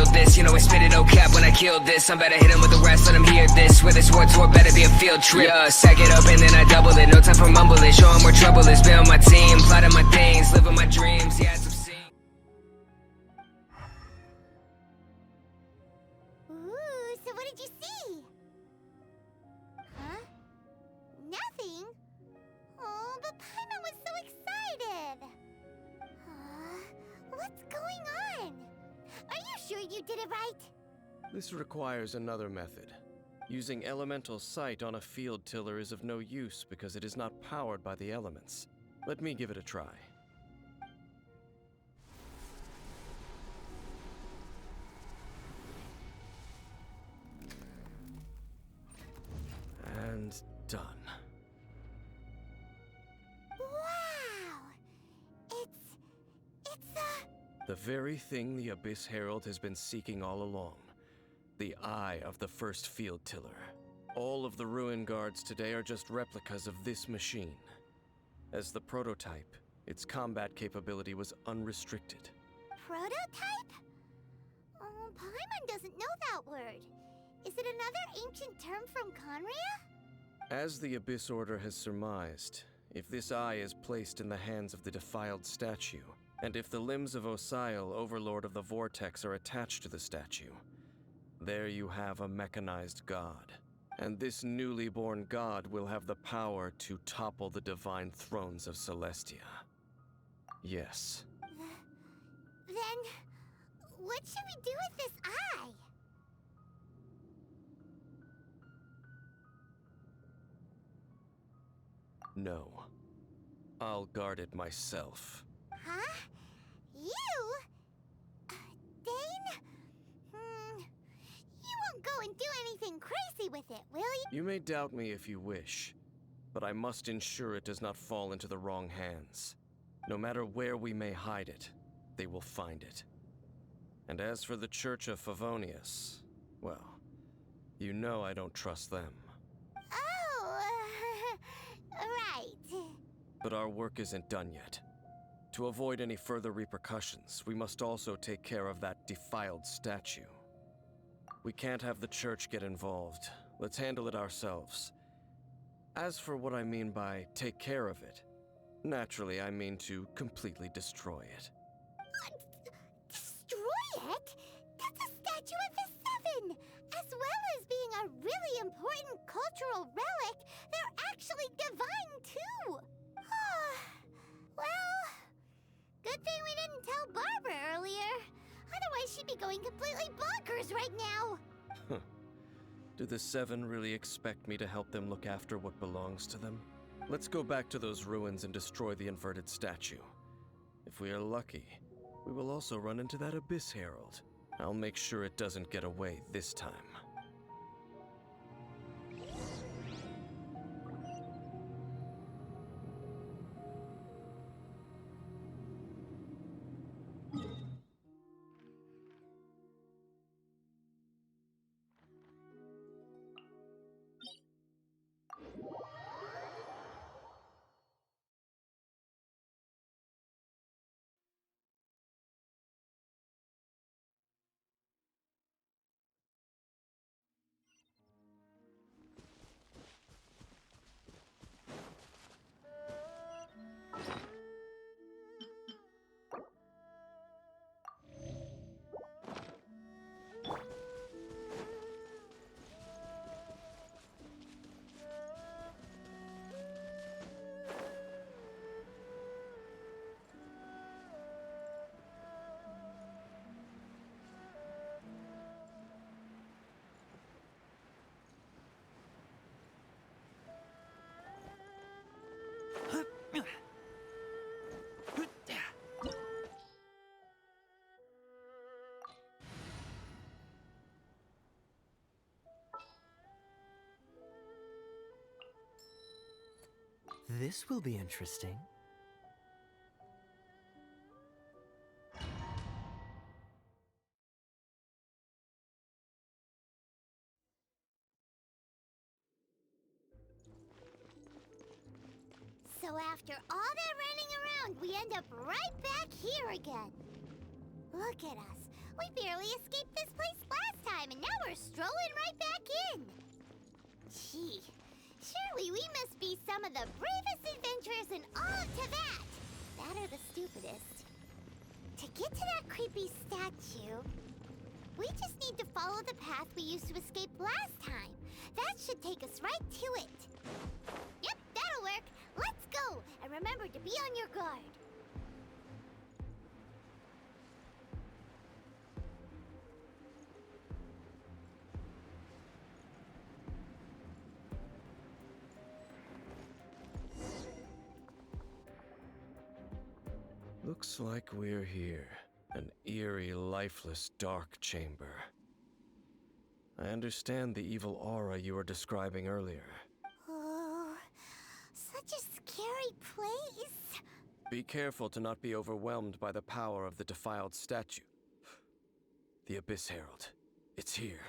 feel this. You know I spit it, no cap when I kill this. I'm better hit him with the rest, let him hear this. Where this war tour better be a field trip. Yeah, sack it up and then I double it. No time for mumbling, show him where trouble is. Be on my team, plotting my things, living my dreams. Yeah, it's obscene. Ooh, so what did you see? Huh? Nothing? Oh, but Paimon was so excited! What's going on? Are you sure you did it right? This requires another method. Using elemental sight on a field tiller is of no use because it is not powered by the elements. Let me give it a try. And done. Wow! It's The very thing the Abyss Herald has been seeking all along. The eye of the first field tiller. All of the ruin guards today are just replicas of this machine. As the prototype, its combat capability was unrestricted. prototype? Oh, Paimon doesn't know that word. Is it another ancient term from Conria? As the Abyss Order has surmised, if this eye is placed in the hands of the defiled statue, and if the limbs of Osial, Overlord of the Vortex, are attached to the statue, there you have a mechanized god. And this newly born god will have the power to topple the divine thrones of Celestia. Yes. Then, what should we do with this eye? No. I'll guard it myself. Huh? You? Dane? You won't go and do anything crazy with it, will you? You may doubt me if you wish, but I must ensure it does not fall into the wrong hands. No matter where we may hide it, they will find it. And as for the Church of Favonius, well, you know I don't trust them. Oh, right. But our work isn't done yet. To avoid any further repercussions, we must also take care of that defiled statue. We can't have the church get involved. Let's handle it ourselves. As for what I mean by take care of it, naturally I mean to completely destroy it. What? Destroy it? That's a statue of the Seven! As well as being a really important cultural relic, they're actually divine too! Well, good thing we didn't tell Barbara earlier. Otherwise she'd be going completely bonkers right now. Do the Seven really expect me to help them look after what belongs to them? Let's go back to those ruins and destroy the inverted statue. If we are lucky, we will also run into that Abyss Herald. I'll make sure it doesn't get away this time. This will be interesting. So after all that running around, we end up right back here again. Look at us, We barely escaped this place last time, and now we're strolling right back in. Gee, surely we must be some of the bravest adventurers in all of Tibet. That or the stupidest. To get to that creepy statue, we just need to follow the path we used to escape last time. That should take us right to it. Yep, that'll work. Let's go, and remember to be on your guard. Looks like we're here. An eerie, lifeless, dark chamber. I understand the evil aura you were describing earlier. Oh, such a scary place. Be careful to not be overwhelmed by the power of the defiled statue. The Abyss Herald. It's here.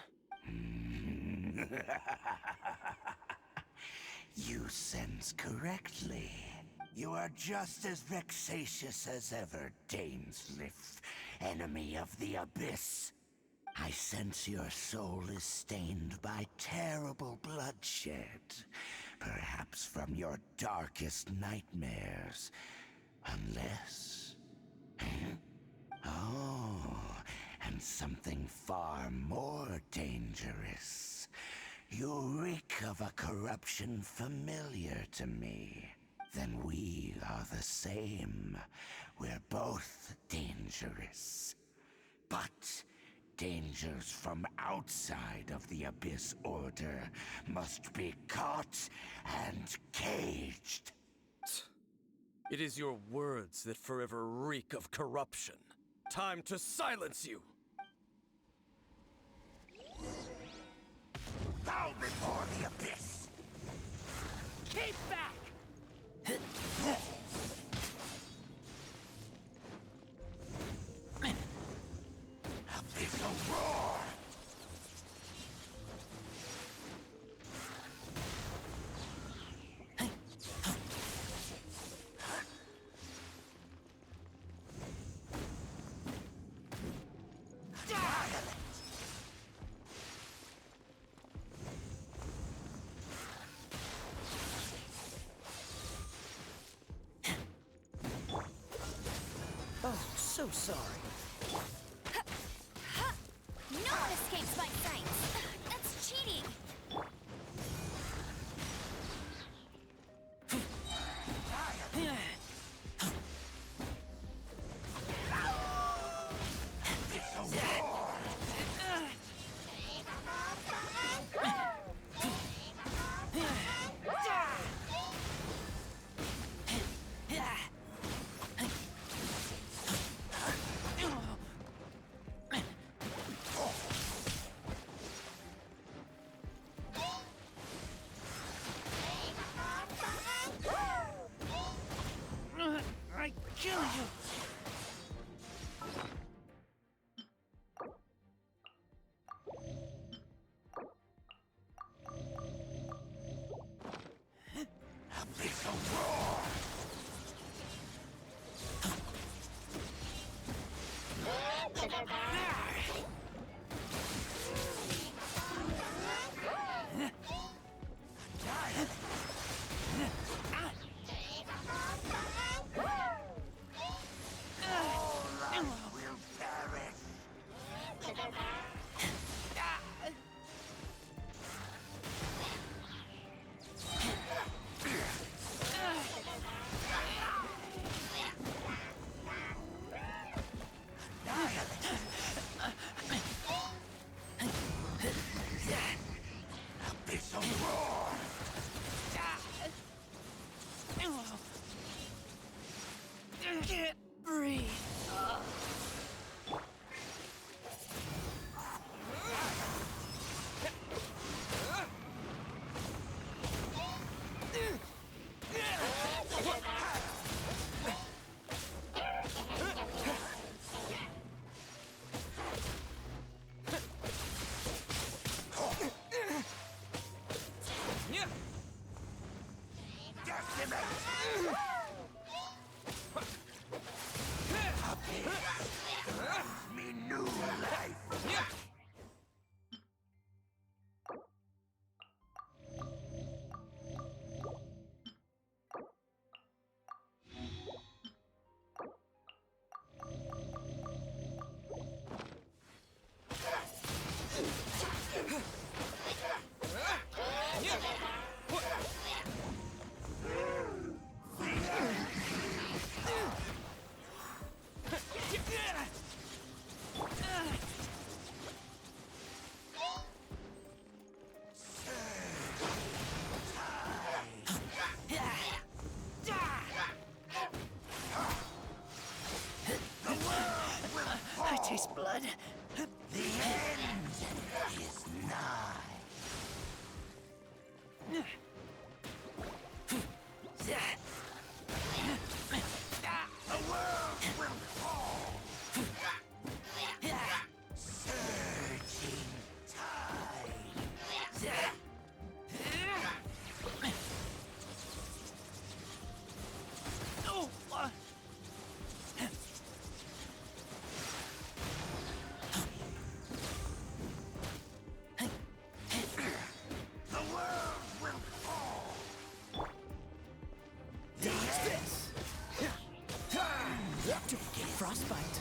You sense correctly. You are just as vexatious as ever, Dainsliff, enemy of the Abyss. I sense your soul is stained by terrible bloodshed, perhaps from your darkest nightmares. Unless... Oh, and something far more dangerous. You reek of a corruption familiar to me. Then we are the same. We're both dangerous. But dangers from outside of the Abyss Order must be caught and caged. It is your words that forever reek of corruption. Time to silence you! Bow before the Abyss! Keep back! Abyssal roar! Oh, so sorry. No one escapes my sight. That's cheating. The end is nigh. The world will fall. Surging tide. The world will fall. Don't get frostbite.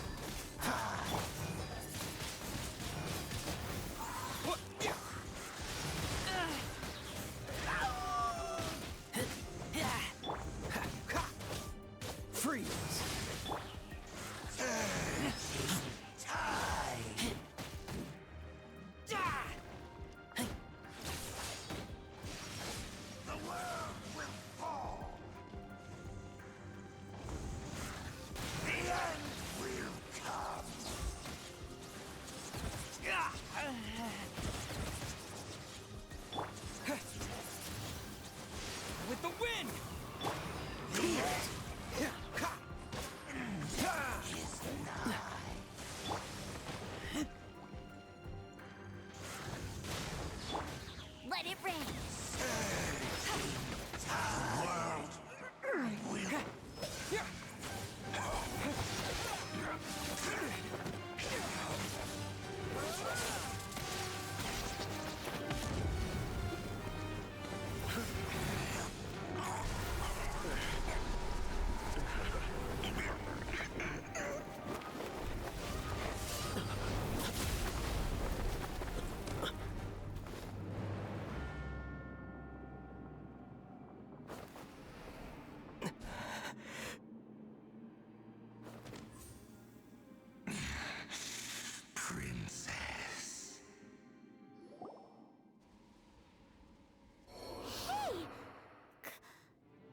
Freeze. Tide. The world will fall. The end will come. With the wind! The end is nigh. Let it rain. Princess. Hey!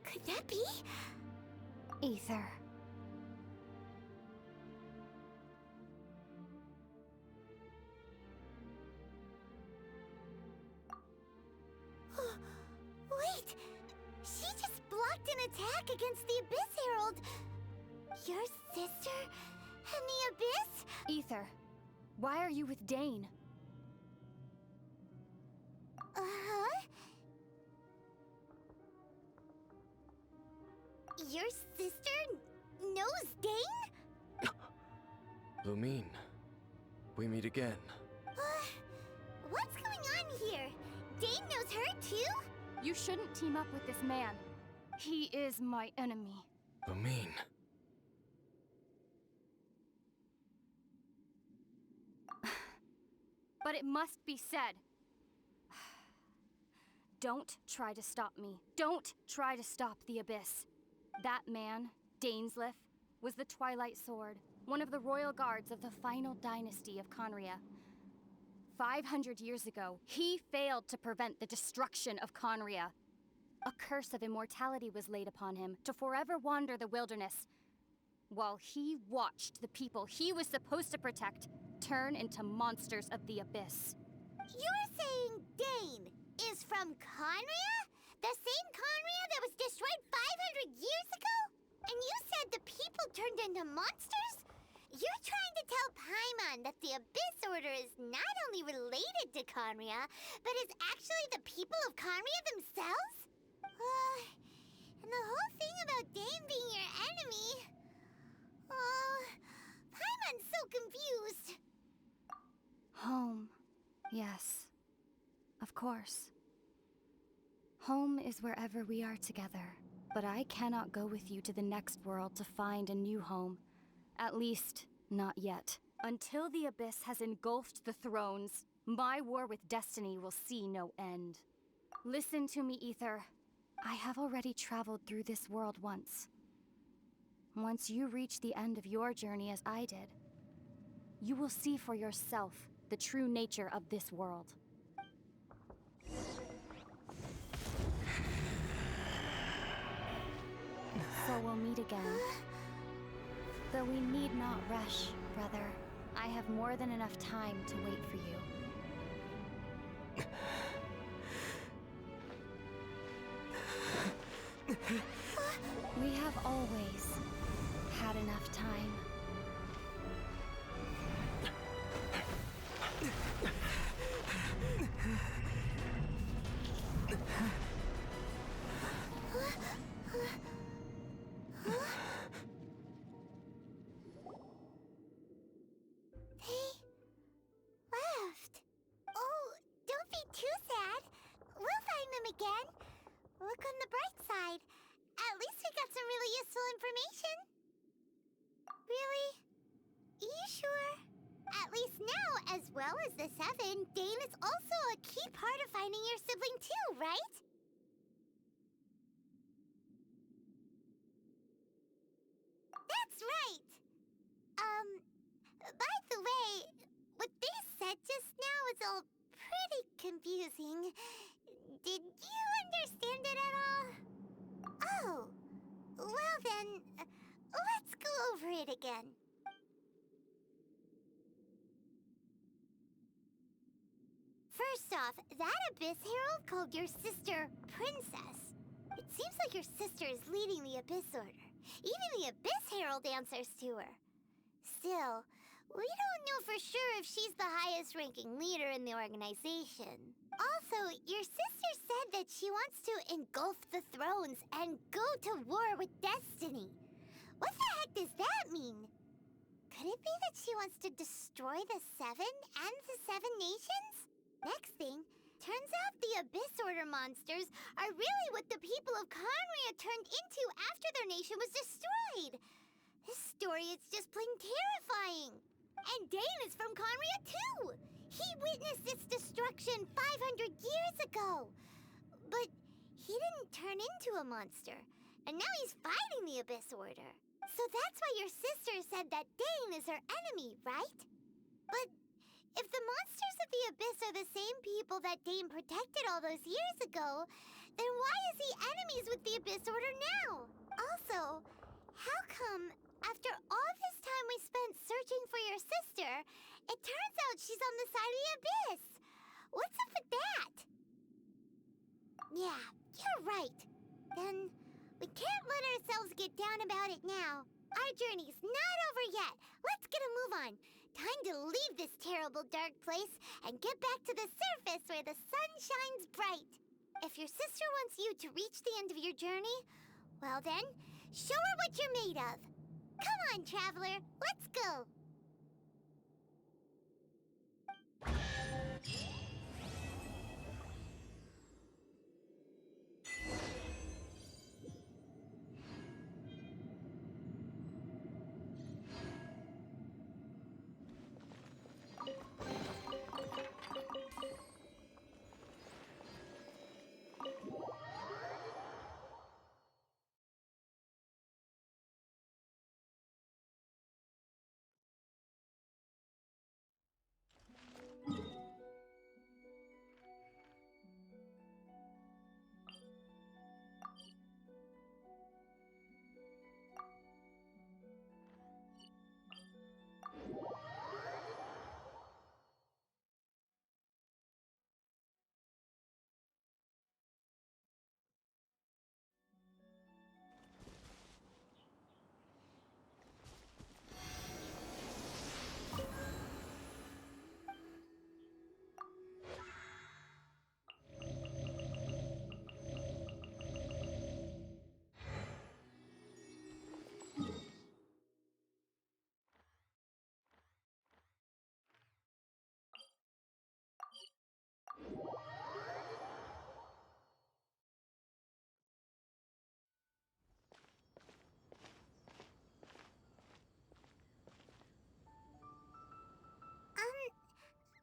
Could that be? Ether. Wait! She just blocked an attack against the Abyss Herald! Your sister and the Abyss? Ether, why are you with Dane? Uh-huh. Your sister knows Dane? Lumine, we meet again. What's going on here? Dane knows her too? You shouldn't team up with this man. He is my enemy. Lumine. But it must be said. Don't try to stop me. Don't try to stop the Abyss. That man, Dainsleif, was the Twilight Sword, one of the royal guards of the final dynasty of Conria. 500 years ago, he failed to prevent the destruction of Conria. A curse of immortality was laid upon him to forever wander the wilderness, while he watched the people he was supposed to protect turn into monsters of the Abyss. You're saying Dane is from Conria? The same Conria that was destroyed 500 years ago? And you said the people turned into monsters? You're trying to tell Paimon that the Abyss Order is not only related to Conria, but is actually the people of Conria themselves? And the whole thing about Dane being your enemy... Paimon's so confused. Home. Yes. Of course. Home is wherever we are together. But I cannot go with you to the next world to find a new home. At least, not yet. Until the Abyss has engulfed the thrones, my war with destiny will see no end. Listen to me, Ether. I have already traveled through this world once. Once you reach the end of your journey as I did, you will see for yourself the true nature of this world. So we'll meet again. Though we need not rush, brother. I have more than enough time to wait for you. We have always had enough time. Left. Oh, don't be too sad. We'll find them again. Look on the bright side. At least we got some really useful information. Really? You sure? At least now, as well as the Seven, Dane is also a key part of finding your sibling too, right? That's right. By the way, what they said just now is all pretty confusing. Did you understand it at all? Oh, well then, let's go over it again. First off, that Abyss Herald called your sister Princess. It seems like your sister is leading the Abyss Order. Even the Abyss Herald answers to her. Still, we don't know for sure if she's the highest-ranking leader in the organization. Also, your sister said that she wants to engulf the thrones and go to war with Destiny. What the heck does that mean? Could it be that she wants to destroy the Seven and the Seven Nations? Next thing, turns out the Abyss Order monsters are really what the people of Conria turned into after their nation was destroyed. This story is just plain terrifying. And Dane is from Conria too. He witnessed its destruction 500 years ago. But he didn't turn into a monster. And now he's fighting the Abyss Order. So that's why your sister said that Dane is her enemy, right? But if the monsters of the Abyss are the same people that Dane protected all those years ago, then why is he enemies with the Abyss Order now? Also, how come after all this time we spent searching for your sister, it turns out she's on the side of the Abyss? What's up with that? Yeah, you're right. Then we can't let ourselves get down about it now. Our journey's not over yet. Let's get a move on. Time to leave this terrible dark place and get back to the surface where the sun shines bright. If your sister wants you to reach the end of your journey, well then, show her what you're made of. Come on, traveler, let's go.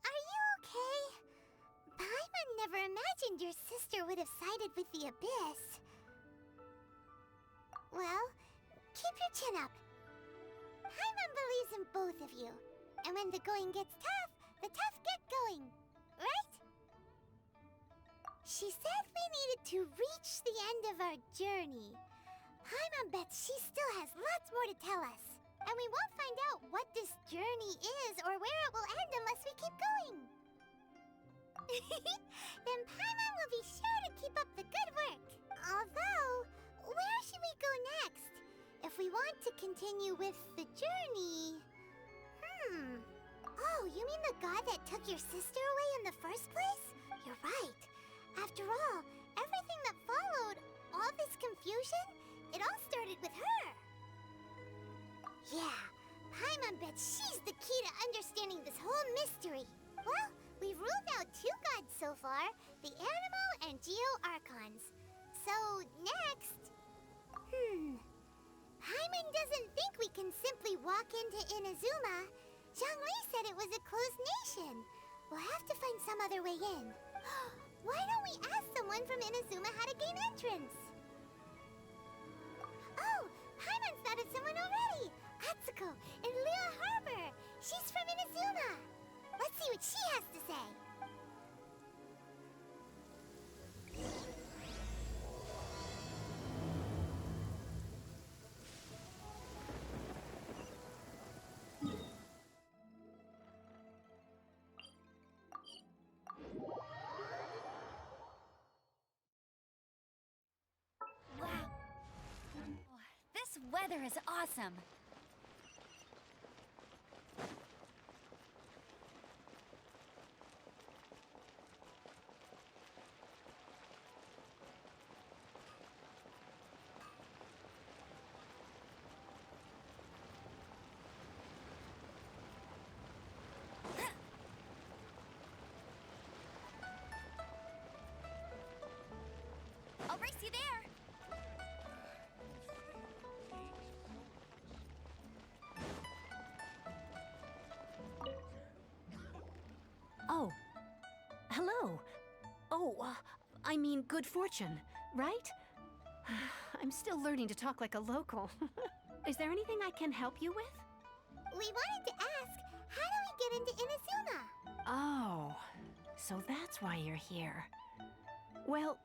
Are you okay? Paimon never imagined your sister would have sided with the Abyss. Well, keep your chin up. Paimon believes in both of you. And when the going gets tough, the tough get going. Right? She said we needed to reach the end of our journey. Paimon bets she still has lots more to tell us. And we won't find out what this journey is or where it will end unless we keep going. Then Paimon will be sure to keep up the good work. Although, where should we go next? If we want to continue with the journey... Oh, you mean the god that took your sister away in the first place? You're right. After all, everything that followed, all this confusion, it all started with her. Yeah, Paimon bets she's the key to understanding this whole mystery. Well, we've ruled out two gods so far, the Animo and Geo Archons. So, next... Paimon doesn't think we can simply walk into Inazuma. Zhongli said it was a closed nation. We'll have to find some other way in. Why don't we ask someone from Inazuma how to gain entrance? Oh, Paimon's thought of someone already! Atsuko in Lua Harbor! She's from Inazuma! Let's see what she has to say. Wow. This weather is awesome. I'll race you there. Oh. Hello. Oh, I mean good fortune, right? I'm still learning to talk like a local. Is there anything I can help you with? We wanted to ask, how do we get into Inazuma? Oh, so that's why you're here. Well,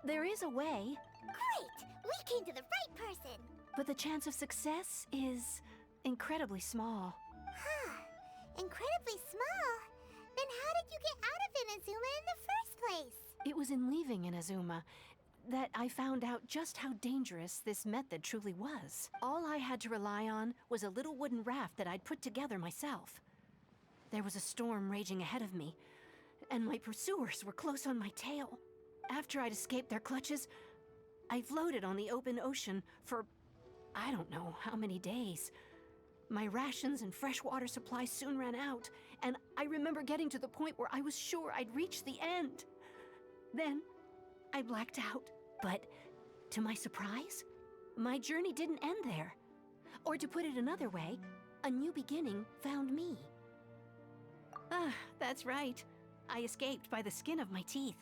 there is a way, Great! We came to the right person! but the chance of success is incredibly small. Huh. Incredibly small? Then how did you get out of Inazuma in the first place? It was in leaving Inazuma that I found out just how dangerous this method truly was. All I had to rely on was a little wooden raft that I'd put together myself. There was a storm raging ahead of me, and my pursuers were close on my tail. After I'd escaped their clutches, I floated on the open ocean for I don't know how many days. My rations and freshwater supplies soon ran out, and I remember getting to the point where I was sure I'd reached the end. Then, I blacked out. But, to my surprise, my journey didn't end there. Or to put it another way, a new beginning found me. Ah, that's right. I escaped by the skin of my teeth.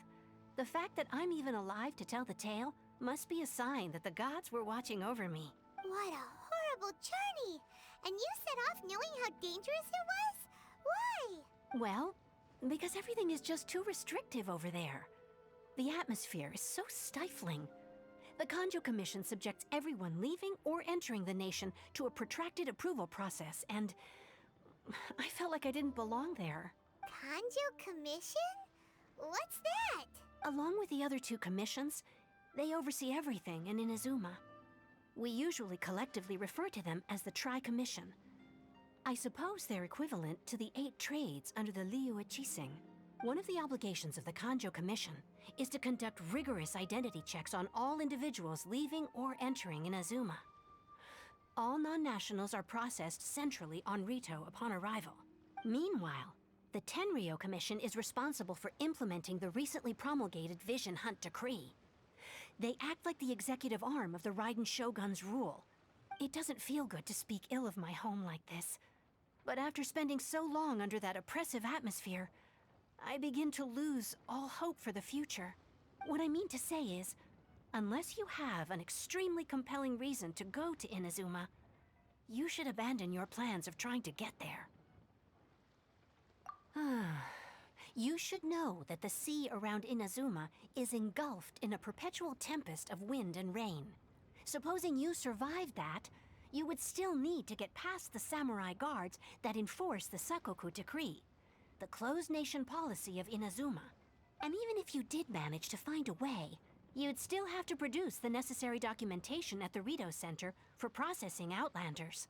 The fact that I'm even alive to tell the tale must be a sign that the gods were watching over me. What a horrible journey! And you set off knowing how dangerous it was? Why? Well, because everything is just too restrictive over there. The atmosphere is so stifling. The Kanjo Commission subjects everyone leaving or entering the nation to a protracted approval process, and I felt like I didn't belong there. Kanjo Commission? What's that? Along with the other two commissions, they oversee everything in Inazuma. We usually collectively refer to them as the Tri-Commission. I suppose they're equivalent to the 8 trades under the Liu Chising. One of the obligations of the Kanjo Commission is to conduct rigorous identity checks on all individuals leaving or entering Inazuma. All non-nationals are processed centrally on Rito upon arrival. Meanwhile, the Tenryo Commission is responsible for implementing the recently promulgated Vision Hunt Decree. They act like the executive arm of the Raiden Shogun's rule. It doesn't feel good to speak ill of my home like this, but after spending so long under that oppressive atmosphere, I begin to lose all hope for the future. What I mean to say is, unless you have an extremely compelling reason to go to Inazuma, you should abandon your plans of trying to get there. You should know that the sea around Inazuma is engulfed in a perpetual tempest of wind and rain. Supposing you survived that, you would still need to get past the samurai guards that enforce the Sakoku Decree, the closed nation policy of Inazuma. And even if you did manage to find a way, you'd still have to produce the necessary documentation at the Rito Center for processing Outlanders.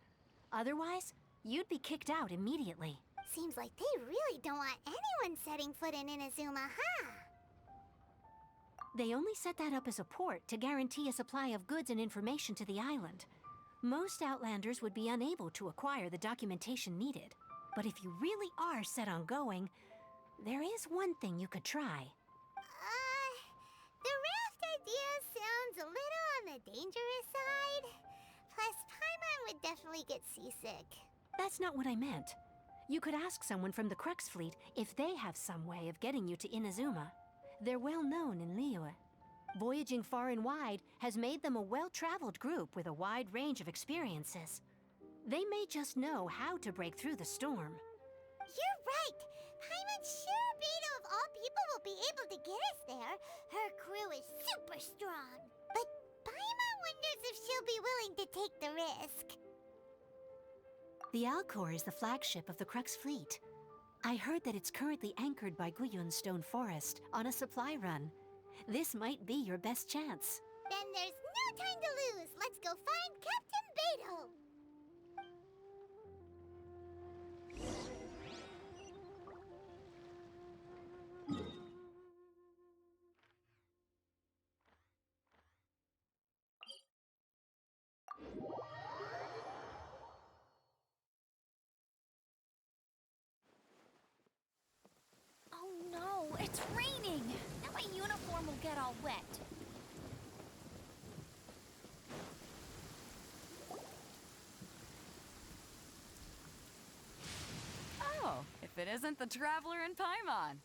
Otherwise, you'd be kicked out immediately. Seems like they really don't want anyone setting foot in Inazuma, huh? They only set that up as a port to guarantee a supply of goods and information to the island. Most Outlanders would be unable to acquire the documentation needed. But if you really are set on going, there is one thing you could try. The raft idea sounds a little on the dangerous side. Plus, Paimon would definitely get seasick. That's not what I meant. You could ask someone from the Crux fleet if they have some way of getting you to Inazuma. They're well known in Liyue. Voyaging far and wide has made them a well-traveled group with a wide range of experiences. They may just know how to break through the storm. You're right. Paimon sure Beto of all people will be able to get us there. Her crew is super strong. But Paimon wonders if she'll be willing to take the risk. The Alcor is the flagship of the Crux fleet. I heard that it's currently anchored by Guyun's Stone Forest on a supply run. This might be your best chance. Then there's no time to lose. Let's go find Captain Beto. Oh no, it's raining! Now my uniform will get all wet. Oh, if it isn't the Traveler and Paimon.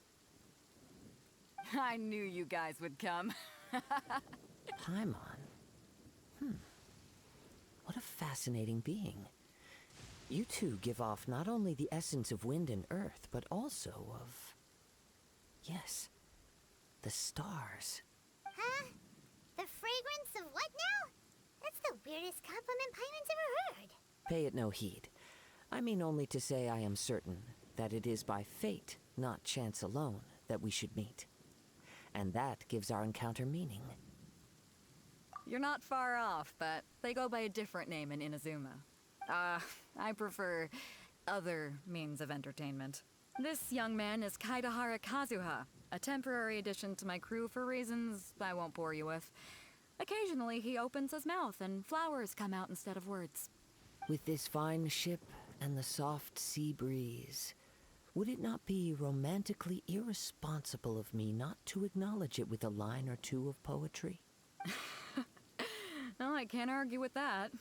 I knew you guys would come. Paimon? What a fascinating being. You two give off not only the essence of wind and earth, but also of... yes, the stars. Huh? The fragrance of what now? That's the weirdest compliment Paimon's ever heard. Pay it no heed. I mean only to say I am certain that it is by fate, not chance alone, that we should meet. And that gives our encounter meaning. You're not far off, but they go by a different name in Inazuma. I prefer other means of entertainment. This young man is Kaidahara Kazuha, a temporary addition to my crew for reasons I won't bore you with. Occasionally he opens his mouth and flowers come out instead of words. With this fine ship and the soft sea breeze, would it not be romantically irresponsible of me not to acknowledge it with a line or two of poetry? No, I can't argue with that.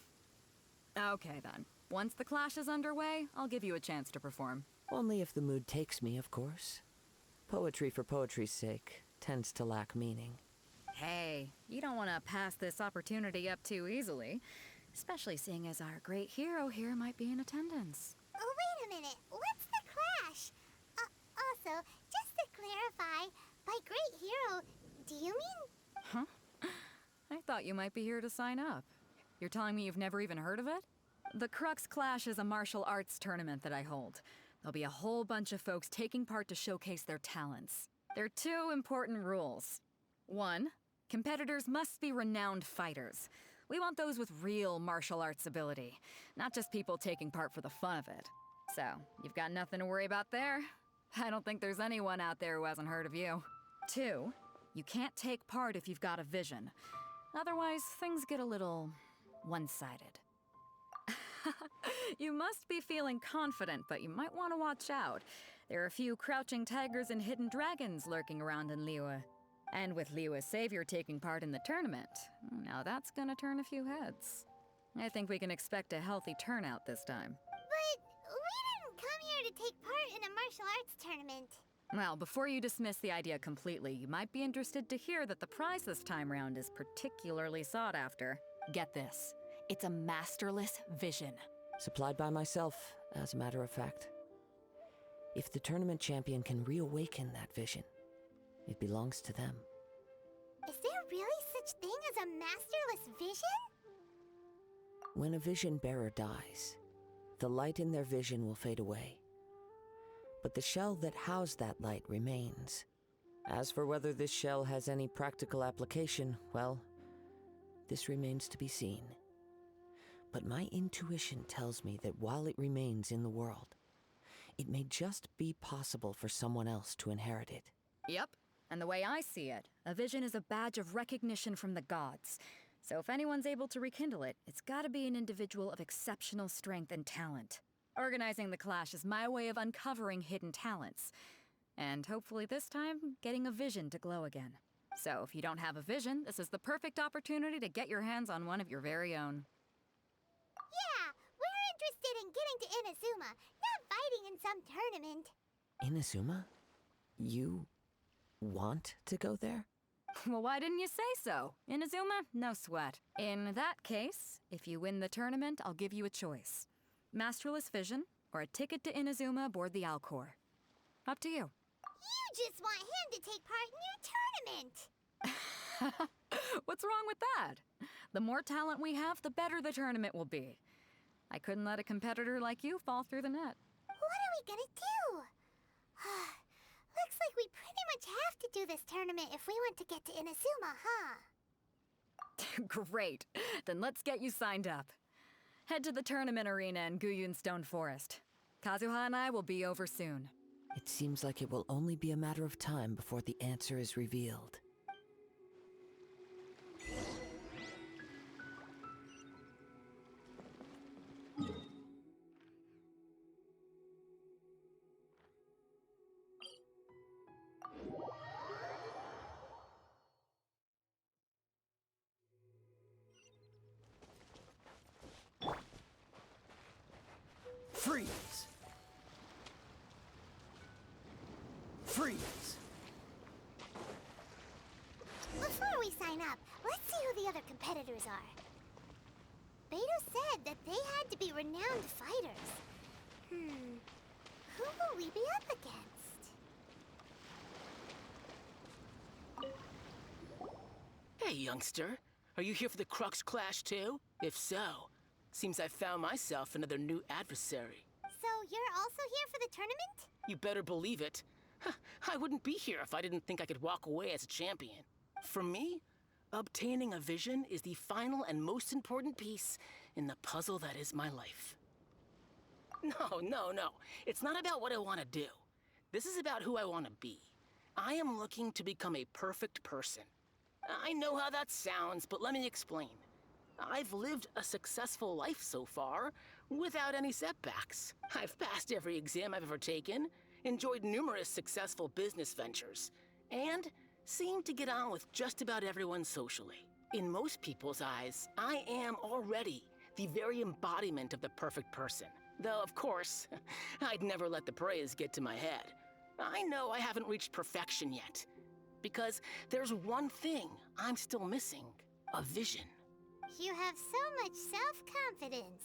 Okay then. Once the clash is underway, I'll give you a chance to perform. Only if the mood takes me, of course. Poetry for poetry's sake tends to lack meaning. Hey, you don't want to pass this opportunity up too easily, especially seeing as our great hero here might be in attendance. Oh, wait a minute. What's the clash? Also, just to clarify, by great hero, do you mean... Huh? I thought you might be here to sign up. You're telling me you've never even heard of it? The Crux Clash is a martial arts tournament that I hold. There'll be a whole bunch of folks taking part to showcase their talents. There are 2 important rules. 1, competitors must be renowned fighters. We want those with real martial arts ability, not just people taking part for the fun of it. So, you've got nothing to worry about there. I don't think there's anyone out there who hasn't heard of you. 2, you can't take part if you've got a vision. Otherwise, things get a little one-sided. You must be feeling confident, but you might want to watch out. There are a few crouching tigers and hidden dragons lurking around in Liyue. And with Liyue's savior taking part in the tournament, now that's gonna turn a few heads. I think we can expect a healthy turnout this time. But we didn't come here to take part in a martial arts tournament. Well, before you dismiss the idea completely, you might be interested to hear that the prize this time round is particularly sought after. Get this. It's a masterless vision. Supplied by myself, as a matter of fact. If the tournament champion can reawaken that vision, it belongs to them. Is there really such thing as a masterless vision? When a vision bearer dies, the light in their vision will fade away. But the shell that housed that light remains. As for whether this shell has any practical application, well, this remains to be seen. But my intuition tells me that while it remains in the world, it may just be possible for someone else to inherit it. Yep, and the way I see it, a vision is a badge of recognition from the gods. So if anyone's able to rekindle it, it's gotta be an individual of exceptional strength and talent. Organizing the clash is my way of uncovering hidden talents. And hopefully this time, getting a vision to glow again. So if you don't have a vision, this is the perfect opportunity to get your hands on one of your very own. Yeah, we're interested in getting to Inazuma, not fighting in some tournament. Inazuma? You want to go there? Well, why didn't you say so? Inazuma? No sweat. In that case, if you win the tournament, I'll give you a choice. Masterless Vision, or a ticket to Inazuma aboard the Alcor. Up to you. You just want him to take part in your tournament. What's wrong with that? The more talent we have, the better the tournament will be. I couldn't let a competitor like you fall through the net. What are we gonna do? Looks like we pretty much have to do this tournament if we want to get to Inazuma, huh? Great. Then let's get you signed up. Head to the tournament arena in Guyun Stone Forest. Kazuha and I will be over soon. It seems like it will only be a matter of time before the answer is revealed. Freeze! Freeze! Before we sign up, let's see who the other competitors are. Beto said that they had to be renowned fighters. Who will we be up against? Hey, youngster. Are you here for the Crux Clash too? If so, seems I found myself another new adversary. So you're also here for the tournament? You better believe it. I wouldn't be here if I didn't think I could walk away as a champion. For me, obtaining a vision is the final and most important piece in the puzzle that is my life. No. It's not about what I want to do. This is about who I want to be. I am looking to become a perfect person. I know how that sounds, but let me explain. I've lived a successful life so far, without any setbacks. I've passed every exam I've ever taken, enjoyed numerous successful business ventures, and seem to get on with just about everyone socially. In most people's eyes, I am already the very embodiment of the perfect person. Though, of course, I'd never let the praise get to my head. I know I haven't reached perfection yet, because there's one thing I'm still missing: a vision. You have so much self-confidence.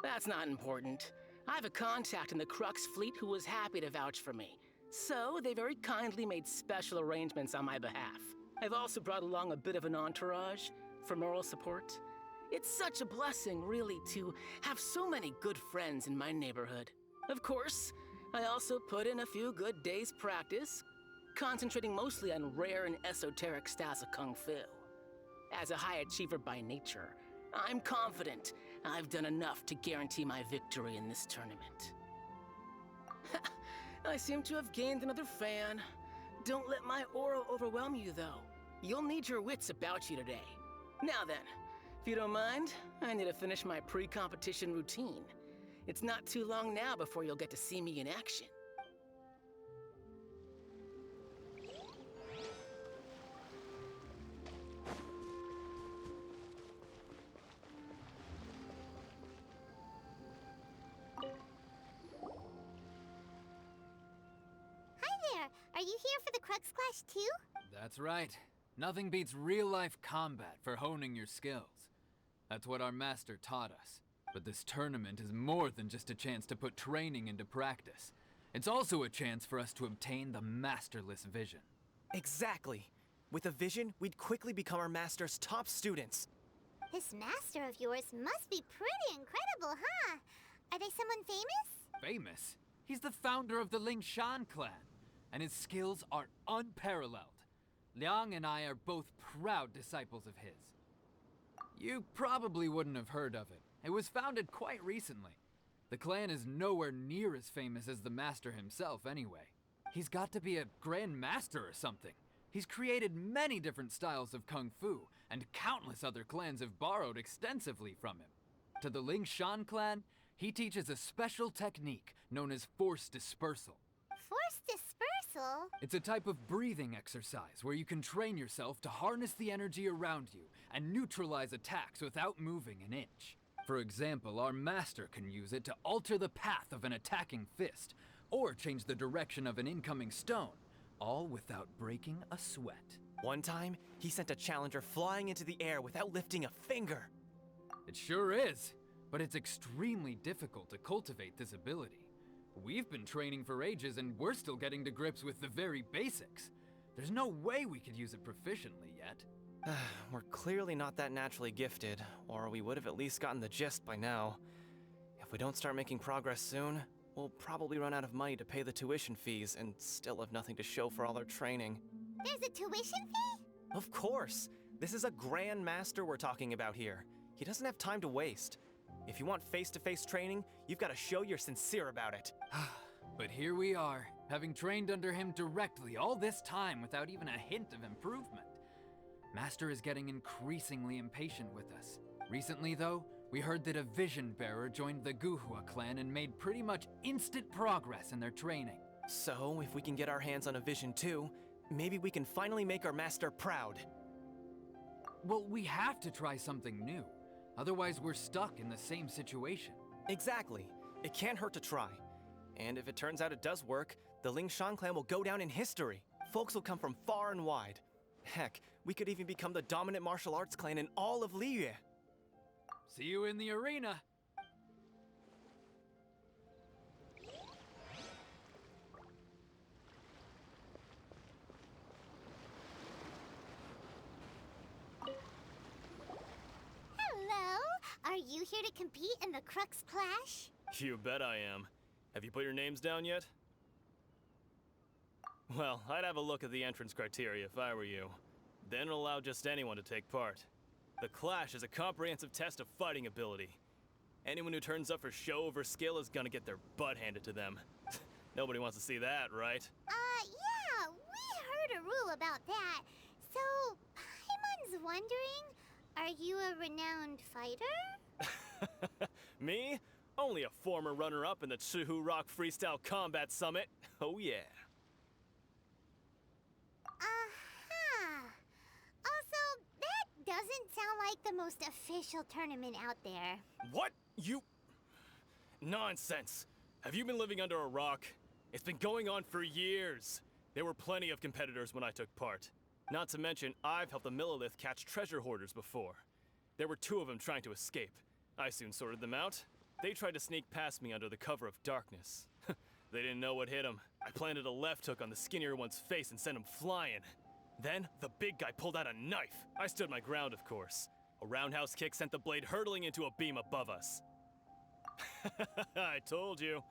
That's not important. I have a contact in the Crux fleet who was happy to vouch for me. So they very kindly made special arrangements on my behalf. I've also brought along a bit of an entourage for moral support. It's such a blessing, really, to have so many good friends in my neighborhood. Of course, I also put in a few good days' practice, concentrating mostly on rare and esoteric styles of Kung Fu. As a high achiever by nature, I'm confident I've done enough to guarantee my victory in this tournament. I seem to have gained another fan. Don't let my aura overwhelm you, though. You'll need your wits about you today. Now then, if you don't mind, I need to finish my pre-competition routine. It's not too long now before you'll get to see me in action. Are you here for the Crux Clash too? That's right. Nothing beats real-life combat for honing your skills. That's what our master taught us. But this tournament is more than just a chance to put training into practice. It's also a chance for us to obtain the masterless vision. Exactly. With a vision, we'd quickly become our master's top students. This master of yours must be pretty incredible, huh? Are they someone famous? Famous? He's the founder of the Lingshan clan, and his skills are unparalleled. Liang and I are both proud disciples of his. You probably wouldn't have heard of it. It was founded quite recently. The clan is nowhere near as famous as the master himself anyway. He's got to be a grand master or something. He's created many different styles of kung fu, and countless other clans have borrowed extensively from him. To the Lingshan clan, he teaches a special technique known as force dispersal. Force dispersal? It's a type of breathing exercise where you can train yourself to harness the energy around you and neutralize attacks without moving an inch. For example, our master can use it to alter the path of an attacking fist, or change the direction of an incoming stone, all without breaking a sweat. One time, he sent a challenger flying into the air without lifting a finger. It sure is, but it's extremely difficult to cultivate this ability. We've been training for ages and we're still getting to grips with the very basics. There's no way we could use it proficiently yet. We're clearly not that naturally gifted, or we would have at least gotten the gist by now. If we don't start making progress soon, we'll probably run out of money to pay the tuition fees and still have nothing to show for all our training. There's a tuition fee? Of course! This is a grand master we're talking about here. He doesn't have time to waste. If you want face-to-face training, you've got to show you're sincere about it. But here we are, having trained under him directly all this time without even a hint of improvement. Master is getting increasingly impatient with us. Recently, though, we heard that a vision bearer joined the Guhua clan and made pretty much instant progress in their training. So, if we can get our hands on a vision too, maybe we can finally make our master proud. Well, we have to try something new. Otherwise, we're stuck in the same situation. Exactly. It can't hurt to try. And if it turns out it does work, the Lingshan clan will go down in history. Folks will come from far and wide. Heck, we could even become the dominant martial arts clan in all of Liyue. See you in the arena. Hello? Are you here to compete in the Crux Clash? You bet I am. Have you put your names down yet? Well, I'd have a look at the entrance criteria if I were you. Then allow just anyone to take part. The Clash is a comprehensive test of fighting ability. Anyone who turns up for show over skill is gonna get their butt handed to them. Nobody wants to see that, right? Yeah, we heard a rule about that. So, Paimon's wondering, are you a renowned fighter? Me? Only a former runner-up in the Chihu Rock Freestyle Combat Summit. Oh yeah. Also, that doesn't sound like the most official tournament out there. What? You... Nonsense. Have you been living under a rock? It's been going on for years. There were plenty of competitors when I took part. Not to mention, I've helped the Millilith catch treasure hoarders before. There were 2 of them trying to escape. I soon sorted them out. They tried to sneak past me under the cover of darkness. They didn't know what hit them. I planted a left hook on the skinnier one's face and sent him flying. Then, the big guy pulled out a knife. I stood my ground, of course. A roundhouse kick sent the blade hurtling into a beam above us. I told you.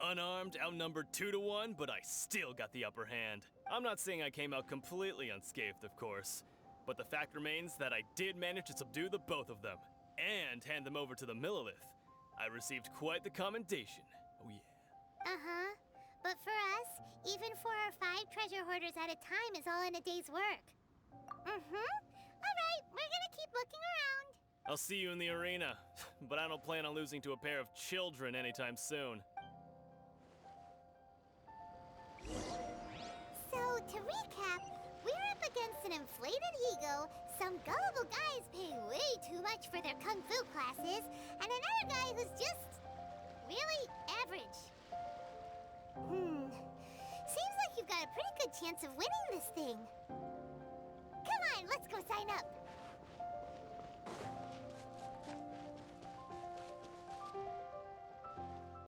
Unarmed, outnumbered 2 to 1, but I still got the upper hand. I'm not saying I came out completely unscathed, of course. But the fact remains that I did manage to subdue the both of them, and hand them over to the Millilith. I received quite the commendation. Oh yeah. Uh-huh. But for us, even 4 or 5 treasure hoarders at a time is all in a day's work. Alright, we're gonna keep looking around. I'll see you in the arena, but I don't plan on losing to a pair of children anytime soon. So, to recap, we're up against an inflated ego, some gullible guys paying way too much for their kung fu classes, and another guy who's just really average. Seems like you've got a pretty good chance of winning this thing. Come on, let's go sign up.